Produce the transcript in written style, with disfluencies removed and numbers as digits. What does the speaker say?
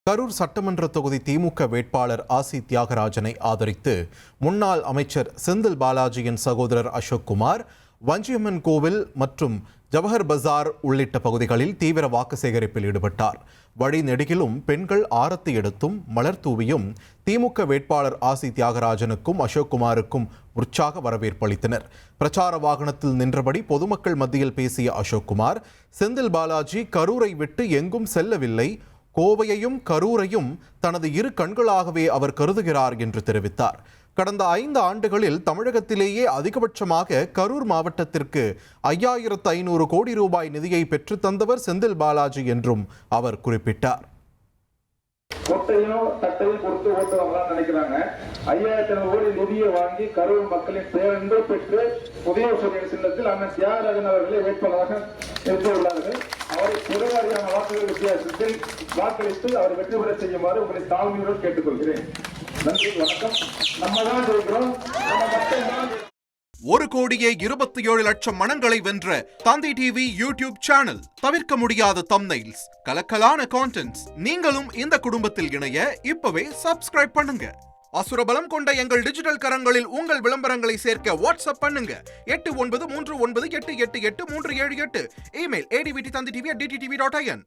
கரூர் சட்டமன்ற தொகுதி திமுக வேட்பாளர் ஆசி தியாகராஜனை ஆதரித்து முன்னாள் அமைச்சர் செந்தில் பாலாஜியின் சகோதரர் அசோக்குமார் வஞ்சியம்மன் கோவில் மற்றும் ஜவஹர் பஜார் உள்ளிட்ட பகுதிகளில் தீவிர வாக்கு சேகரிப்பில் ஈடுபட்டார். வழி நெடுகிலும் பெண்கள் ஆரத்தி எடுத்தும் மலர் தூவியும் திமுக வேட்பாளர் ஆசி தியாகராஜனுக்கும் அசோக்குமாருக்கும் உற்சாக வரவேற்பு அளித்தனர். பிரச்சார வாகனத்தில் நின்றபடி பொதுமக்கள் மத்தியில் பேசிய அசோக்குமார், செந்தில் பாலாஜி கரூரை விட்டு எங்கும் செல்லவில்லை, கோவையையும் கரூரையும் தனது இரு கண்களாகவே அவர் கருதுகிறார் என்று தெரிவித்தார். கடந்த 5 ஆண்டுகளில் தமிழகத்திலேயே அதிகபட்சமாக கரூர் மாவட்டத்திற்கு 5500 கோடி ரூபாய் நிதியை பெற்று தந்தவர் செந்தில் பாலாஜி என்றும் அவர் குறிப்பிட்டார். கொட்டையும் தட்டையும் கொடுத்து ஓட்டு வாங்கலாம் நினைக்கிறாங்க. 5500 கோடி நிதியை வாங்கி கரூர் மக்களின் பேரன்பை பெற்று புதிய சின்னத்தில் அண்ணன் தியாகராஜன் அவர்களை வேட்பாளராக நிறுத்தியுள்ளார்கள். அவரை பெருவாரியான வாக்குகள் வித்தியாசத்தில் வாக்களித்து அவர் வெற்றி பெற செய்யுமாறு உங்களை தாழ்மையுடன் கேட்டுக்கொள்கிறேன். நன்றி, வணக்கம். நம்ம தான் ஜெயிக்கிறோம். நம்ம மக்கள் தான் 1,27,00,000 மனங்களை வென்ற தந்தி டிவி யூடியூப் சேனல். தவிர்க்க முடியாத தம்ப்நெயில்ஸ், கலக்கலான கான்டென்ட்ஸ். நீங்களும் இந்த குடும்பத்தில் இணைய இப்பவே சப்ஸ்கிரைப் பண்ணுங்க. அசுரபலம் கொண்ட எங்கள் டிஜிட்டல் கரங்களில் உங்கள் விளம்பரங்களை சேர்க்க வாட்ஸ்அப் பண்ணுங்க. 8939888838. Email advtthanditv@dttv.in.